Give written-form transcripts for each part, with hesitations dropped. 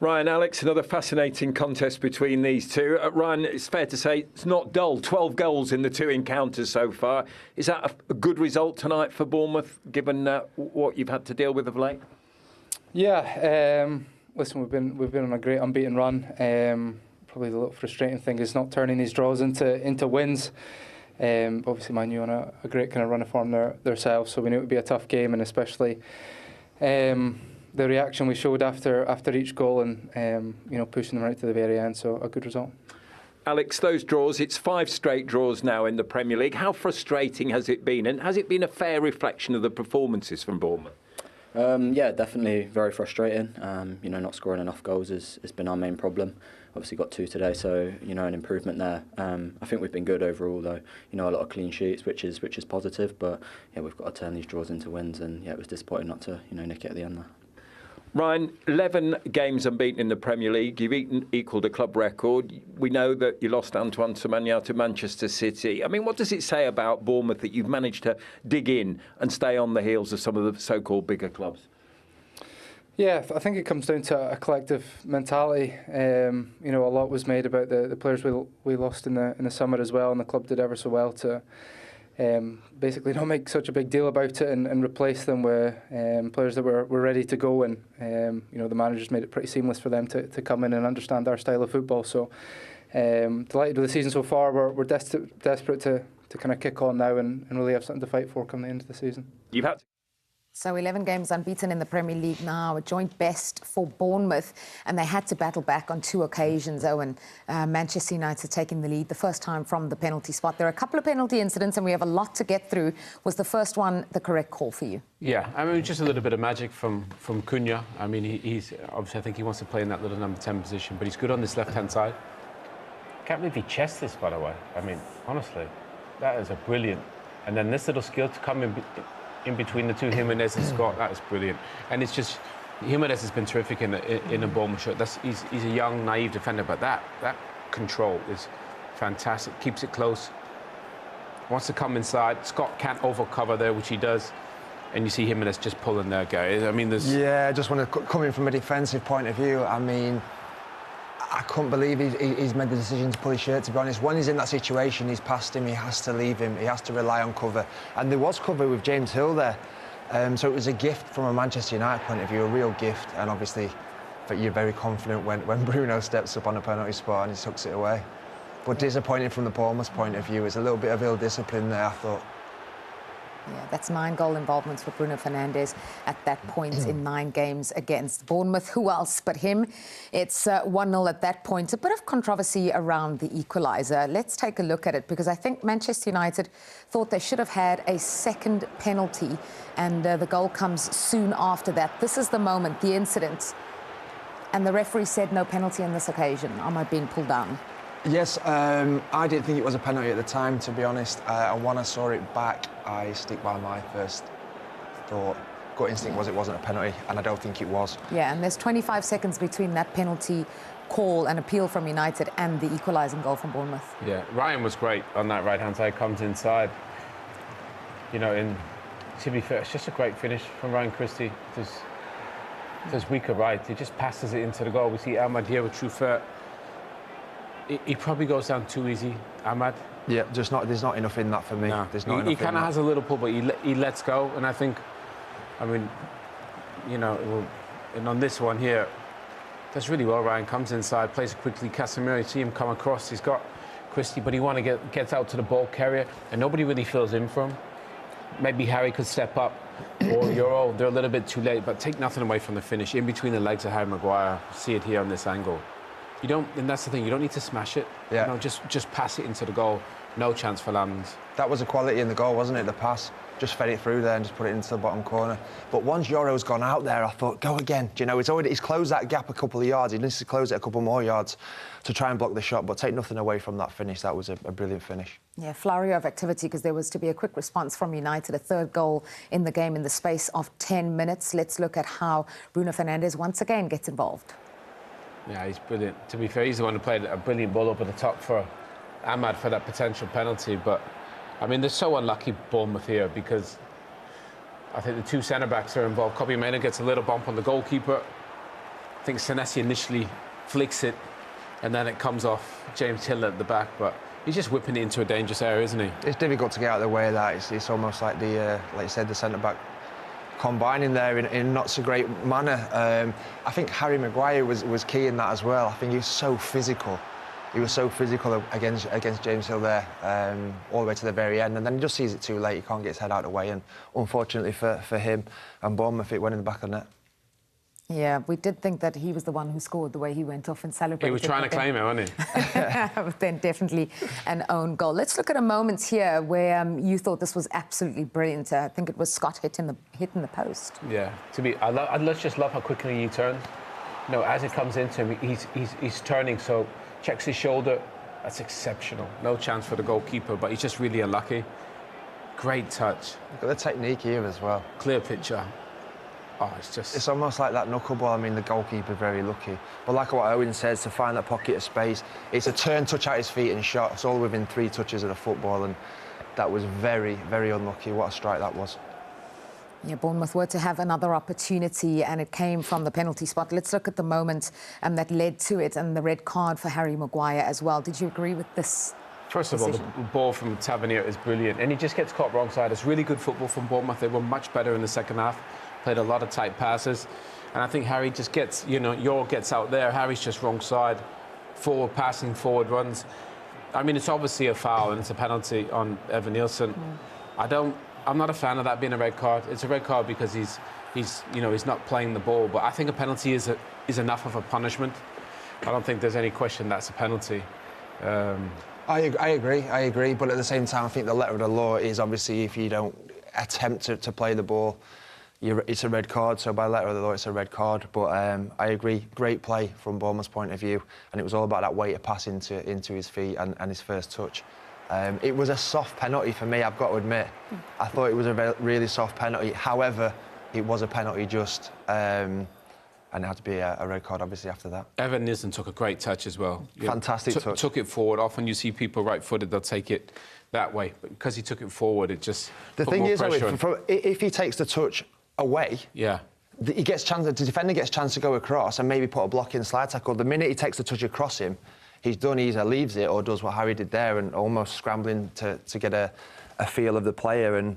Ryan, Alex, another fascinating contest between these two. Ryan, it's fair to say it's not dull. 12 goals in the two encounters so far. Is that a good result tonight for Bournemouth, given what you've had to deal with of late? Yeah, listen, we've been on a great unbeaten run. Probably the little frustrating thing is not turning these draws into wins. Obviously, Man U on a great kind of run of form themselves, so we knew it would be a tough game, and especially the reaction we showed after each goal, and pushing them right to the very end. So a good result. Alex, those draws, it's 5 straight draws now in the Premier League. How frustrating has it been, and has it been a fair reflection of the performances from Bournemouth? Yeah, definitely very frustrating. Not scoring enough goals has been our main problem. Obviously got 2 today, so an improvement there. I think we've been good overall, though. A lot of clean sheets, which is positive. But yeah, we've got to turn these draws into wins, and yeah, it was disappointing not to nick it at the end there. Ryan, 11 games unbeaten in the Premier League. You've equalled a club record. We know that you lost Antoine Semenyo to Manchester City. I mean, what does it say about Bournemouth that you've managed to dig in and stay on the heels of some of the so-called bigger clubs? Yeah, I think it comes down to a collective mentality. A lot was made about the players we lost in the summer as well, and the club did ever so well to basically not make such a big deal about it and replace them with players that were ready to go. And the managers made it pretty seamless for them to come in and understand our style of football. So delighted with the season so far. We're desperate to kind of kick on now and really have something to fight for come the end of the season. You've had to. So 11 games unbeaten in the Premier League now, a joint best for Bournemouth, and they had to battle back on 2 occasions. Owen, Manchester United taking the lead the first time from the penalty spot. There are a couple of penalty incidents and we have a lot to get through. Was the first one the correct call for you? Yeah, I mean, just a little bit of magic from Cunha. I mean, he's obviously, I think he wants to play in that little number 10 position, but he's good on this left-hand side. Can't believe he chested this, by the way. I mean, honestly, that is a brilliant. And then this little skill to come in between the two, Jimenez and Scott, that is brilliant. And it's just, Jimenez has been terrific in a Bournemouth shirt. He's a young, naive defender, but that control is fantastic. Keeps it close. Wants to come inside. Scott can't overcover there, which he does. And you see Jimenez just pulling there, guys. I mean, there's... Yeah, I just want to come in from a defensive point of view. I mean, I couldn't believe he's made the decision to pull his shirt, to be honest. When he's in that situation, he's past him, he has to leave him, he has to rely on cover. And there was cover with James Hill there. So it was a gift from a Manchester United point of view, a real gift. And obviously, but you're very confident when Bruno steps up on a penalty spot and he tucks it away. But disappointing from the Bournemouth point of view. It's a little bit of ill-discipline there, I thought. Yeah, that's 9 goal involvements for Bruno Fernandes at that point in 9 games against Bournemouth. Who else but him? It's 1-0 at that point. A bit of controversy around the equaliser. Let's take a look at it, because I think Manchester United thought they should have had a second penalty, and the goal comes soon after that. This is the moment, the incident, and the referee said no penalty on this occasion. Am I being pulled down? Yes, I didn't think it was a penalty at the time, to be honest. And when I saw it back, I stick by my first thought. Gut instinct was it wasn't a penalty, and I don't think it was. Yeah, and there's 25 seconds between that penalty call and appeal from United and the equalising goal from Bournemouth. Yeah, Ryan was great on that right-hand side, comes inside. And to be fair, it's just a great finish from Ryan Christie. There's weaker right, he just passes it into the goal. We see Ahmad here with true fair. He probably goes down too easy, Ahmad. Yeah, there's not enough in that for me. No. There's not enough. He kind of has a little pull, but he lets go. And I think, and on this one here, does really well. Ryan comes inside, plays it quickly. Casemiro, you see him come across. He's got Christie, but he gets out to the ball carrier, and nobody really fills in for him. Maybe Harry could step up, or they're a little bit too late, but take nothing away from the finish. In between the legs of Harry Maguire, see it here on this angle. And that's the thing, you don't need to smash it. Yeah. Just pass it into the goal. No chance for Lambs. That was a quality in the goal, wasn't it? The pass. Just fed it through there and just put it into the bottom corner. But once Yoro's gone out there, I thought, go again. He's closed that gap a couple of yards. He needs to close it a couple more yards to try and block the shot, but take nothing away from that finish. That was a brilliant finish. Yeah, flurry of activity, because there was to be a quick response from United, a 3rd goal in the game in the space of 10 minutes. Let's look at how Bruno Fernandes once again gets involved. Yeah, he's brilliant. To be fair, he's the one who played a brilliant ball over the top for Ahmad for that potential penalty. But, I mean, they're so unlucky, Bournemouth, here, because I think the 2 centre-backs are involved. Kobbie Mainoo gets a little bump on the goalkeeper. think Senesi initially flicks it, and then it comes off James Hill at the back, but he's just whipping it into a dangerous area, isn't he? It's difficult to get out of the way of that. It's almost like like you said, the centre-back combining there in a not so great manner. I think Harry Maguire was key in that as well. I think he was so physical. He was so physical against James Hill there, all the way to the very end, and then he just sees it too late. He can't get his head out of the way, and unfortunately for him and Bournemouth, it went in the back of the net. Yeah, we did think that he was the one who scored the way he went off and celebrated. He was trying to claim it, wasn't he? But then definitely an own goal. Let's look at a moment here where you thought this was absolutely brilliant. I think it was Scott hitting the post. Yeah, I just love how quickly he turns. You know, as it comes into him, he's turning, so checks his shoulder. That's exceptional. No chance for the goalkeeper, but he's just really unlucky. Great touch. Look at the technique here as well. Clear picture. Oh, it's almost like that knuckleball. I mean, the goalkeeper very lucky. But like what Owen says, to find that pocket of space, it's a turn, touch at his feet and shot. It's all within 3 touches of the football, and that was very, very unlucky. What a strike that was. Yeah, Bournemouth were to have another opportunity, and it came from the penalty spot. Let's look at the moment that led to it, and the red card for Harry Maguire as well. Did you agree with this? First of all, the ball from Tavernier is brilliant, and he just gets caught wrong side. It's really good football from Bournemouth. They were much better in the second half. Played a lot of tight passes, and I think Harry just gets, gets out there. Harry's just wrong side, forward passing, forward runs. I mean, it's obviously a foul and it's a penalty on Evan Nielsen. I'm not a fan of that being a red card. It's a red card because he's not playing the ball, but I think a penalty is enough of a punishment. I don't think there's any question that's a penalty. I agree, but at the same time, I think the letter of the law is obviously if you don't attempt to play the ball, it's a red card, so by letter of the law it's a red card. But I agree, great play from Bournemouth's point of view, and it was all about that weight of pass into his feet and his first touch. It was a soft penalty for me, I've got to admit. I thought it was a really soft penalty. However, it was a penalty just, and it had to be a red card obviously after that. Evan Nielsen took a great touch as well. Fantastic touch. Took it forward. Often you see people right-footed, they'll take it that way, but because he took it forward, it just the put thing more is, pressure if he takes the touch away, the defender gets a chance to go across and maybe put a block in slide tackle. The minute he takes the touch across him, he's done. He either leaves it or does what Harry did there and almost scrambling to get a feel of the player. And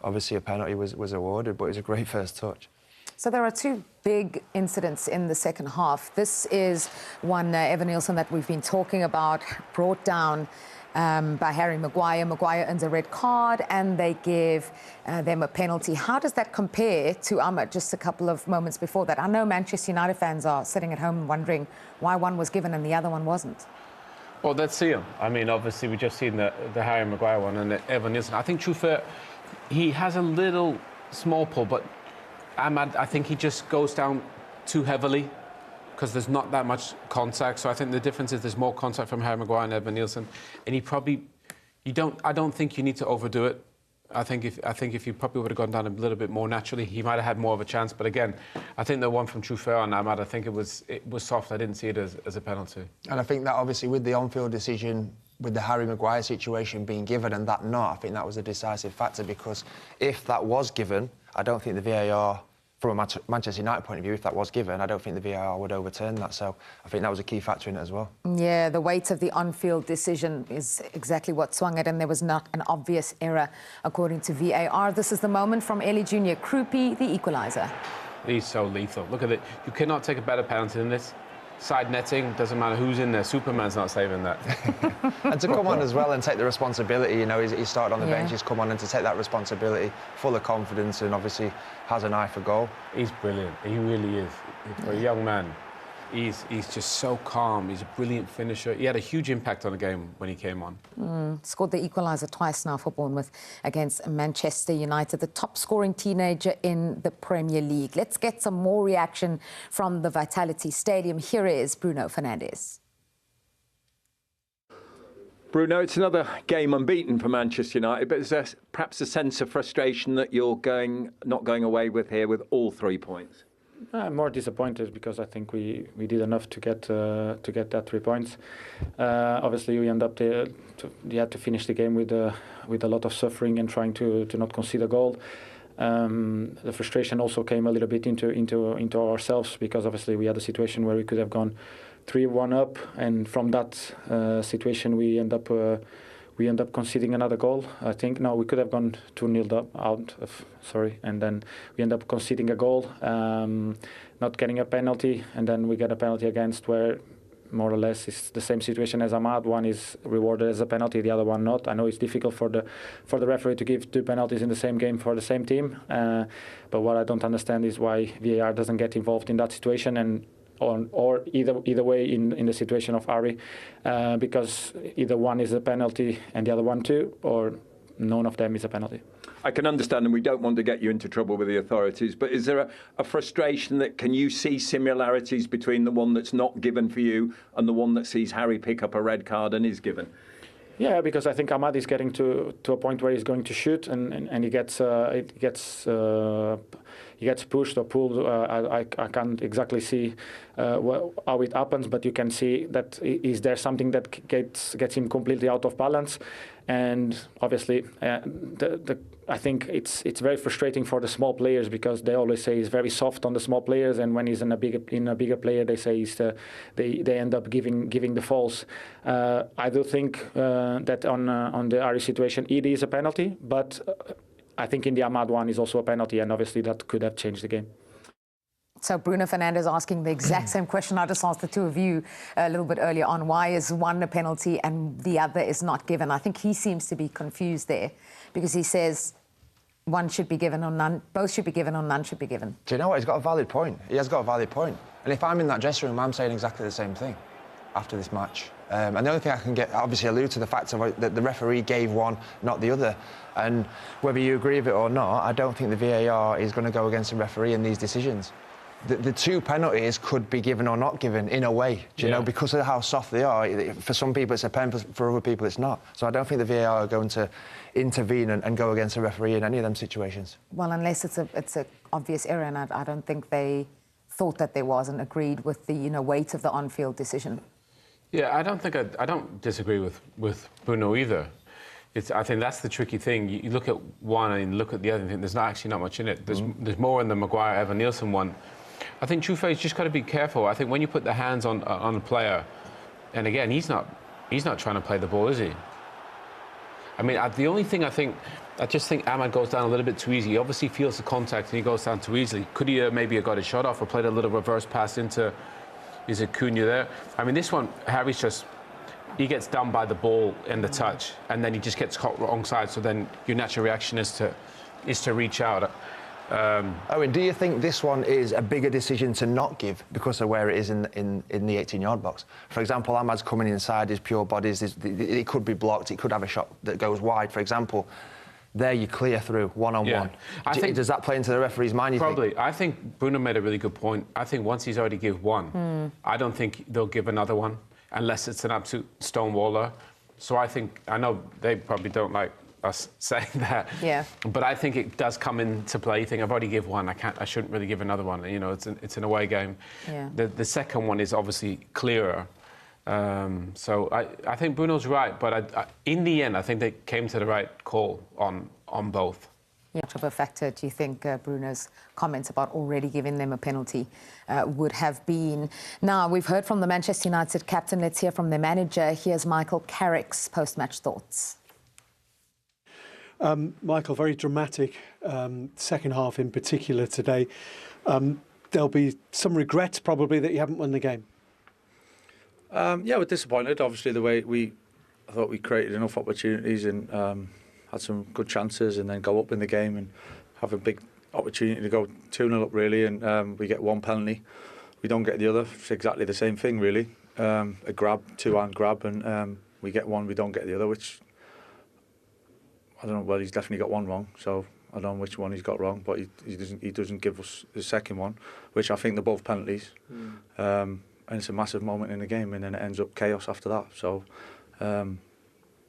obviously a penalty was awarded, but it was a great first touch. So there are 2 big incidents in the second half. This is one, Evan Nielsen, that we've been talking about, brought down by Harry Maguire. Maguire earns a red card and they give them a penalty. How does that compare to Ahmed just a couple of moments before that? I know Manchester United fans are sitting at home wondering why one was given and the other one wasn't. Well, let's see him. I mean, obviously, we've just seen the Harry Maguire one and the Evan Nielsen. I think, true fair, he has a little small pull, but Ahmed, I think he just goes down too heavily because there's not that much contact. So I think the difference is there's more contact from Harry Maguire and Evan Nielsen. And I don't think you need to overdo it. I think if he probably would have gone down a little bit more naturally, he might have had more of a chance. But again, I think the one from Truffert on Ahmad, I think it was soft. I didn't see it as a penalty. And I think that obviously with the on-field decision, with the Harry Maguire situation being given and that not, I think that was a decisive factor, because if that was given, I don't think the VAR, from a Manchester United point of view, if that was given, I don't think the VAR would overturn that. So I think that was a key factor in it as well. Yeah, the weight of the on-field decision is exactly what swung it, and there was not an obvious error, according to VAR. This is the moment from Ellie Jr. Krupi, the equaliser. He's so lethal. Look at it. You cannot take a better penalty than this. Side netting, doesn't matter who's in there. Superman's not saving that. And to come on as well and take the responsibility, you know, he started on the bench, he's come on and to take that responsibility, full of confidence, and obviously has an eye for goal. He's brilliant. He really is. For a young man, he's just so calm. He's a brilliant finisher. He had a huge impact on the game when he came on. Scored the equaliser twice now for Bournemouth against Manchester United, the top-scoring teenager in the Premier League. Let's get some more reaction from the Vitality Stadium. Here is Bruno Fernandes. Bruno, it's another game unbeaten for Manchester United, but is there perhaps a sense of frustration that you're not going away with here with all 3 points? I'm more disappointed because I think we did enough to get that 3 points. Obviously, we end up you had to finish the game with a lot of suffering and trying to not concede a goal. The frustration also came a little bit into ourselves, because obviously we had a situation where we could have gone 3-1 up, and from that situation we end up conceding another goal. I think we could have gone 2-0 and then we end up conceding a goal, not getting a penalty, and then we get a penalty against, where more or less it's the same situation as Ahmad. One is rewarded as a penalty, the other one not. I know it's difficult for the referee to give 2 penalties in the same game for the same team, but what I don't understand is why VAR doesn't get involved in that situation, and or either way in the situation of Ari, because either one is a penalty and the other one too, or none of them is a penalty. I can understand, and we don't want to get you into trouble with the authorities, but is there a frustration that, can you see similarities between the one that's not given for you and the one that sees Harry pick up a red card and is given? Yeah, because I think Ahmad is getting to a point where he's going to shoot, and he gets pushed or pulled. I can't exactly see how it happens, but you can see that is there something that gets him completely out of balance, and obviously I think it's very frustrating for the small players, because they always say he's very soft on the small players, and when he's in a bigger player, they say they end up giving the falls. I do think that on the Ari situation it is a penalty, but I think in the Ahmad one is also a penalty, and obviously that could have changed the game. So Bruno Fernandes asking the exact same question I just asked the two of you a little bit earlier on. Why is one a penalty and the other is not given? I think he seems to be confused there, because he says one should be given or none, both should be given or none should be given. Do you know what? He's got a valid point. He has got a valid point. And if I'm in that dressing room, I'm saying exactly the same thing after this match. And the only thing I can obviously allude to the fact that the referee gave one, not the other. And whether you agree with it or not, I don't think the VAR is going to go against the referee in these decisions. The 2 penalties could be given or not given in a way, do you know, because of how soft they are. For some people it's a pen, for other people it's not. So I don't think the VAR are going to intervene and go against the referee in any of them situations. Well, unless it's an obvious error, and I don't think they thought that there was and agreed with the weight of the on-field decision. Yeah, I don't disagree with Bruno either. I think that's the tricky thing. You look at one and you look at the other and think there's actually not much in it. There's more in the Maguire-Evan-Nielsen one. I think Trufe just got to be careful. I think when you put the hands on a player, and again, he's not trying to play the ball, is he? I mean, the only thing I just think Ahmad goes down a little bit too easy. He obviously feels the contact and he goes down too easily. Could he maybe have got his shot off or played a little reverse pass into, is it Cunha there? I mean, this one, Harry's he gets done by the ball and the touch, and then he just gets caught wrong side. So then your natural reaction is to reach out. Owen, do you think this one is a bigger decision to not give because of where it is in the 18-yard box? For example, Ahmad's coming inside his pure bodies. It could be blocked. It could have a shot that goes wide, for example. There you clear through one-on-one. Does that play into the referee's mind, you probably. think? I think Bruno made a really good point. I think once he's already give one, I don't think they'll give another one unless it's an absolute stonewaller. So I know they probably don't like us saying that. Yeah. But I think it does come into play. You think, I've already give one, I shouldn't really give another one. It's an away game. Yeah. The second one is obviously clearer. So I think Bruno's right, but in the end, I think they came to the right call on both. Yeah, much of a factor do you think Bruno's comments about already giving them a penalty would have been? Now, we've heard from the Manchester United captain. Let's hear from their manager. Here's Michael Carrick's post-match thoughts. Michael, very dramatic second half in particular today. There'll be some regrets probably that you haven't won the game. Yeah, we're disappointed. Obviously, the way I thought we created enough opportunities and had some good chances, and then go up in the game and have a big opportunity to go 2-0 up, really, and we get one penalty. We don't get the other. It's exactly the same thing, really. A grab, two-hand grab, and we get one, we don't get the other, which, I don't know, well, he's definitely got one wrong, so I don't know which one he's got wrong, but he doesn't give us the second one, which I think they're both penalties. And it's a massive moment in the game, and then it ends up chaos after that. So,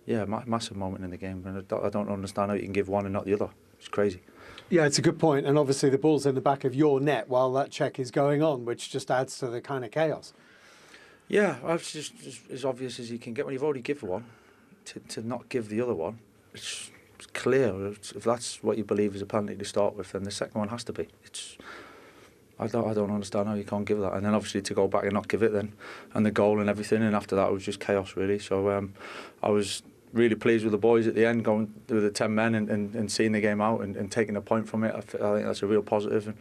yeah, massive moment in the game, and I don't understand how you can give one and not the other. It's crazy. Yeah, it's a good point, and obviously the ball's in the back of your net while that check is going on, which just adds to the kind of chaos. Yeah, it's just as obvious as you can get when you've already given one, to not give the other one. It's clear. If that's what you believe is a penalty to start with, then the second one has to be. I don't understand how you can't give that. And then obviously to go back and not give it then, and the goal and everything, and after that it was just chaos really. So I was really pleased with the boys at the end, going with the 10 men and seeing the game out and taking a point from it. I think that's a real positive.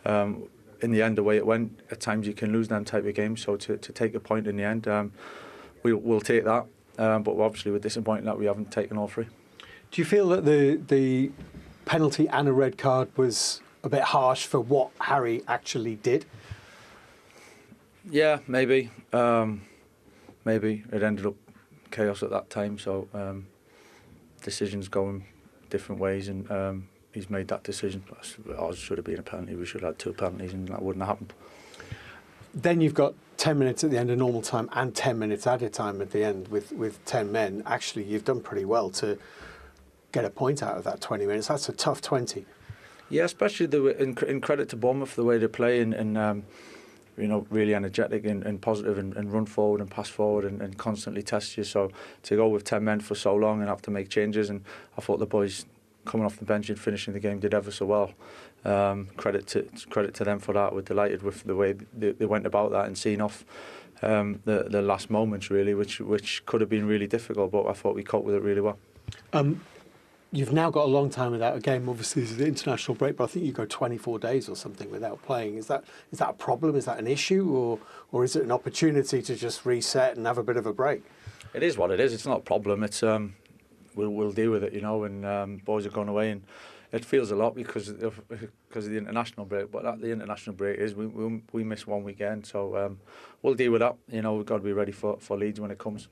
And in the end, the way it went, at times you can lose them type of games. So to take a point in the end, we'll take that. But obviously we're disappointed that we haven't taken all three. Do you feel that the penalty and a red card was a bit harsh for what Harry actually did? Yeah, maybe. Maybe it ended up chaos at that time, so decisions going different ways, and he's made that decision. Ours should have been a penalty. We should have had 2 penalties, and that wouldn't have happened. Then you've got 10 minutes at the end of normal time and 10 minutes added time at the end with 10 men. Actually, you've done pretty well to get a point out of that 20 minutes. That's a tough 20. Yeah, especially in credit to Bournemouth, the way they play and really energetic and positive and run forward and pass forward and constantly test you. So to go with 10 men for so long and have to make changes, and I thought the boys coming off the bench and finishing the game did ever so well. Credit to them for that. We're delighted with the way they went about that and seeing off the last moments really, which could have been really difficult, but I thought we coped with it really well. You've now got a long time without a game. Obviously, this is the international break, but I think you go 24 days or something without playing. Is that a problem? Is that an issue, or is it an opportunity to just reset and have a bit of a break? It is what it is. It's not a problem. It's we'll deal with it, and boys are going away, and it feels a lot because of the international break. But the international break is we miss one weekend, so we'll deal with that. We've got to be ready for Leeds when it comes.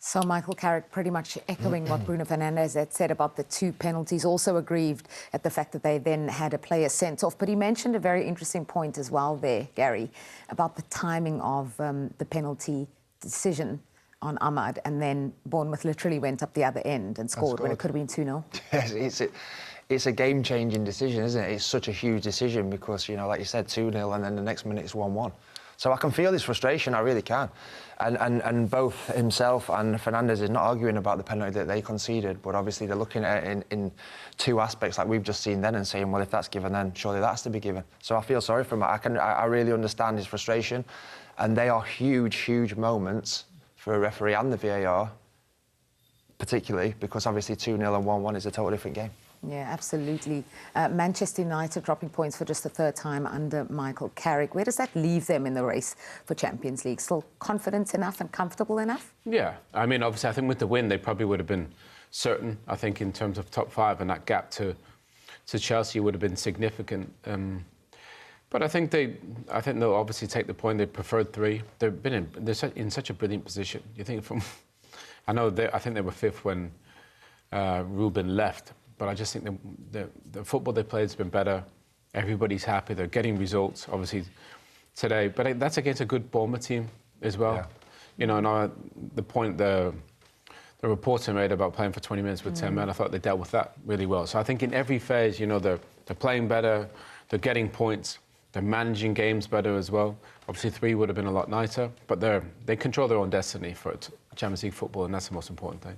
So Michael Carrick pretty much echoing what Bruno Fernandes had said about the 2 penalties, also aggrieved at the fact that they then had a player sent off. But he mentioned a very interesting point as well there, Gary, about the timing of the penalty decision on Ahmad, and then Bournemouth literally went up the other end and scored when it could have been 2-0. Yes, it's a game-changing decision, isn't it? It's such a huge decision because, like you said, 2-0 and then the next minute it's 1-1. So I can feel his frustration, I really can. And both himself and Fernandes is not arguing about the penalty that they conceded, but obviously they're looking at it in 2 aspects like we've just seen then and saying, well, if that's given then surely that has to be given. So I feel sorry for him. I really understand his frustration, and they are huge, huge moments for a referee and the VAR, particularly because obviously 2-0 and 1-1 is a totally different game. Yeah, absolutely. Manchester United dropping points for just the 3rd time under Michael Carrick. Where does that leave them in the race for Champions League? Still confident enough and comfortable enough? Yeah, I mean, obviously, I think with the win, they probably would have been certain, I think, in terms of top 5, and that gap to Chelsea would have been significant. But I think they'll obviously take the point. They preferred 3. They're in such a brilliant position. You think I think they were 5th when Ruben left. But I just think the football they played has been better. Everybody's happy. They're getting results, obviously, today. But that's against a good Bournemouth team as well. Yeah. And the point the reporter made about playing for 20 minutes with 10 men, I thought they dealt with that really well. So I think in every phase, they're playing better, they're getting points, they're managing games better as well. Obviously, 3 would have been a lot nicer, but they control their own destiny for Champions League football, and that's the most important thing.